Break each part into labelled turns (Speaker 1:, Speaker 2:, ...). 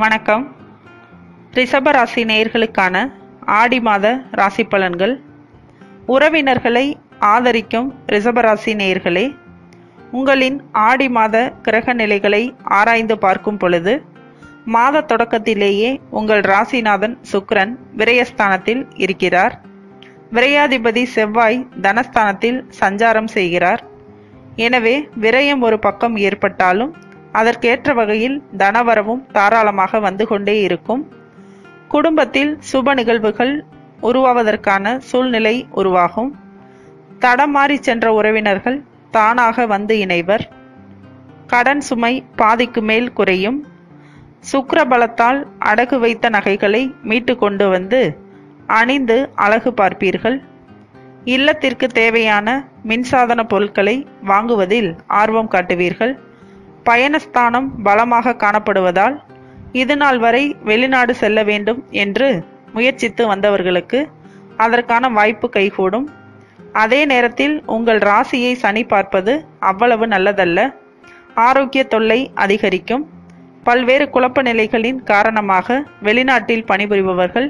Speaker 1: வணக்கம். ரிஷப ராசி நேயர்களுக்கான ஆடி மாத ராசி பலன்கள். உறவினர்களை ஆதரிக்கும் ரிஷபராசி நேயர்களே, உங்களின் ஆடி மாத கிரக நிலைகளை ஆராய்ந்து பார்க்கும் பொழுது மாத தொடக்கத்திலேயே உங்கள் ராசிநாதன் சுக்கிரன் விரயஸ்தானத்தில் இருக்கிறார். விரயாதிபதி செவ்வாய் தனஸ்தானத்தில் சஞ்சாரம் செய்கிறார். எனவே விரயம் ஒரு பக்கம் ஏற்பட்டாலும் அதற்கேற்ற வகையில் தனவரவும் தாராளமாக வந்து கொண்டே இருக்கும். குடும்பத்தில் சுப நிகழ்வுகள் உருவாவதற்கான சூழ்நிலை உருவாகும். தடமாறி சென்ற உறவினர்கள் தானாக வந்து இணைவர். கடன் சுமை பாதிக்கு மேல் குறையும். சுக்கிர பலத்தால் அடகு வைத்த நகைகளை மீட்டு கொண்டு வந்து அணிந்து அழகு பார்ப்பீர்கள். இல்லத்திற்கு தேவையான மின்சாதன பொருட்களை வாங்குவதில் ஆர்வம் காட்டுவீர்கள். பயணஸ்தானம் பலமாக காணப்படுவதால் இதுநாள் வரை வெளிநாடு செல்ல வேண்டும் என்று முயற்சித்து வந்தவர்களுக்கு அதற்கான வாய்ப்பு கைகூடும். அதே நேரத்தில் உங்கள் ராசியை சனி பார்ப்பது அவ்வளவு நல்லதல்ல. ஆரோக்கிய தொல்லை அதிகரிக்கும். பல்வேறு குழப்ப நிலைகளின் காரணமாக வெளிநாட்டில் பணிபுரிபவர்கள்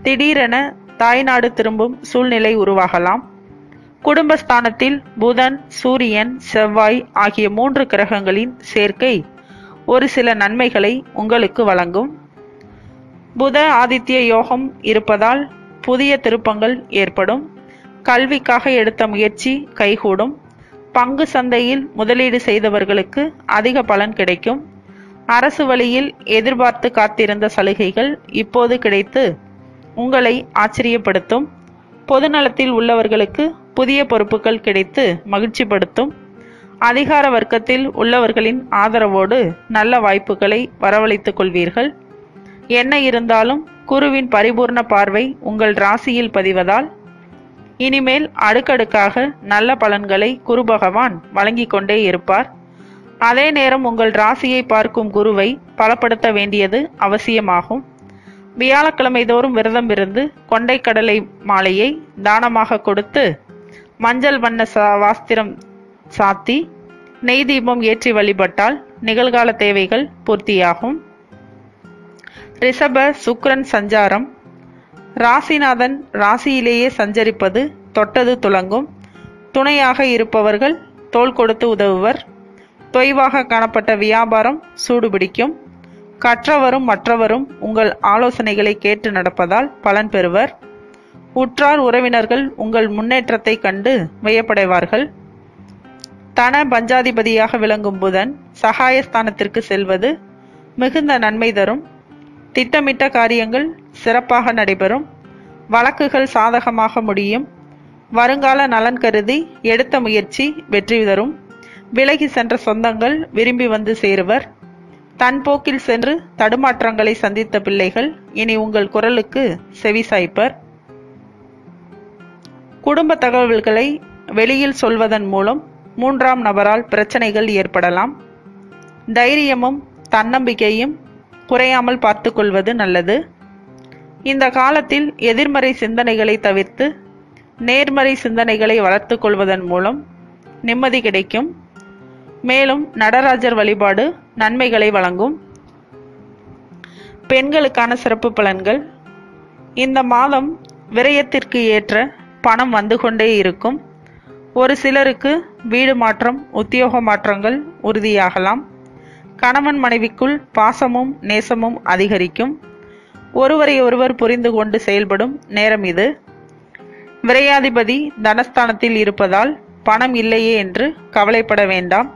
Speaker 1: திடீரென தாய்நாடு திரும்பும் சூழ்நிலை உருவாகலாம். குடும்பஸ்தானத்தில் புதன், சூரியன், செவ்வாய் ஆகிய 3 கிரகங்களின் சேர்க்கை ஒரு சில நன்மைகளை உங்களுக்கு வழங்கும். புத ஆதித்ய யோகம் இருப்பதால் புதிய திருப்பங்கள் ஏற்படும். கல்விக்காக எடுத்த முயற்சி கைகூடும். பங்கு சந்தையில் முதலீடு செய்தவர்களுக்கு அதிக பலன் கிடைக்கும். அரசு வழியில் எதிர்பார்த்து காத்திருந்த சலுகைகள் இப்போது கிடைத்து உங்களை ஆச்சரியப்படுத்தும். பொதுநலத்தில் உள்ளவர்களுக்கு புதிய பொறுப்புகள் கிடைத்து மகிழ்ச்சிப்படுத்தும். அதிகார வர்க்கத்தில் உள்ளவர்களின் ஆதரவோடு நல்ல வாய்ப்புகளை வரவழைத்துக் கொள்வீர்கள். என்ன இருந்தாலும் குருவின் பரிபூர்ண பார்வை உங்கள் ராசியில் பதிவதால் இனிமேல் அடுக்கடுக்காக நல்ல பலன்களை குரு பகவான் வழங்கிக் கொண்டே இருப்பார். அதே நேரம் உங்கள் ராசியை பார்க்கும் குருவை பலப்படுத்த வேண்டியது அவசியமாகும். வியாழக்கிழமை தோறும் விரதம் இருந்து கொண்டைக்கடலை மாலையை தானமாக கொடுத்து மஞ்சள் வண்ண வாஸ்திரம் சாத்தி நெய் தீபம் ஏற்றி வழிபட்டால் நிகழ்கால தேவைகள் பூர்த்தியாகும். ரிஷப சுக்கிரன் சஞ்சாரம். ராசிநாதன் ராசியிலேயே சஞ்சரிப்பது தொட்டது துலங்கும். துணையாக இருப்பவர்கள் தோள் கொடுத்து உதவுவர். தொய்வாக காணப்பட்ட வியாபாரம் சூடுபிடிக்கும். கற்றவரும் மற்றவரும் உங்கள் ஆலோசனைகளை கேட்டு நடப்பதால் பலன் பெறுவர். உற்றார் உறவினர்கள் உங்கள் முன்னேற்றத்தை கண்டு வியப்படைவார்கள். தன பஞ்சாதிபதியாக விளங்கும் புதன் சகாயஸ்தானத்திற்கு செல்வது மிகுந்த நன்மை தரும். திட்டமிட்ட காரியங்கள் சிறப்பாக நடைபெறும். வழக்குகள் சாதகமாக முடியும். வருங்கால நலன் கருதி எடுத்த முயற்சி வெற்றி தரும். விலகி சென்ற சொந்தங்கள் விரும்பி வந்து சேருவர். தன் போக்கில் சென்று தடுமாற்றங்களை சந்தித்த பிள்ளைகள் இனி உங்கள் குரலுக்கு செவிசாய்ப்பர். குடும்ப தகவல்களை வெளியில் சொல்வதன் மூலம் 3ஆம் நபரால் பிரச்சனைகள் ஏற்படலாம். தைரியமும் தன்னம்பிக்கையும் குறையாமல் பார்த்து கொள்வது நல்லது. இந்த காலத்தில் எதிர்மறை சிந்தனைகளை தவிர்த்து நேர்மறை சிந்தனைகளை வளர்த்து கொள்வதன் மூலம் நிம்மதி கிடைக்கும். மேலும் நடராஜர் வழிபாடு நன்மைகளை வழங்கும். பெண்களுக்கான சிறப்பு பலன்கள். இந்த மாதம் விரயத்திற்கு ஏற்ற பணம் வந்து கொண்டே இருக்கும். ஒரு சிலருக்கு வீடு மாற்றம், உத்தியோக மாற்றங்கள் உறுதியாகலாம். கணவன் மனைவிக்குள் பாசமும் நேசமும் அதிகரிக்கும். ஒருவரை ஒருவர் புரிந்து கொண்டு செயல்படும் நேரம் இது. விரயாதிபதி தனஸ்தானத்தில் இருப்பதால் பணம் இல்லையே என்று கவலைப்பட வேண்டாம்.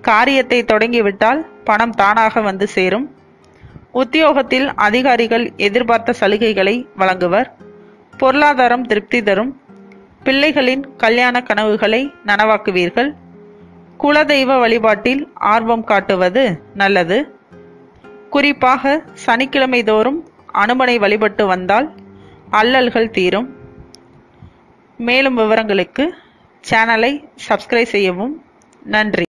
Speaker 1: காரியத்தை தொடங்கிவிட்டால் பணம் தானாக வந்து சேரும். உத்தியோகத்தில் அதிகாரிகள் எதிர்பார்த்த சலுகைகளை வழங்குவர். பொருளாதாரம் திருப்தி தரும். பிள்ளைகளின் கல்யாண கனவுகளை நனவாக்குவீர்கள். குலதெய்வ வழிபாட்டில் ஆர்வம் காட்டுவது நல்லது. குறிப்பாக சனிக்கிழமை தோறும் அனுமனை வழிபட்டு வந்தால் அல்லல்கள் தீரும். மேலும் விவரங்களுக்கு சேனலை சப்ஸ்கிரைப் செய்யவும். நன்றி.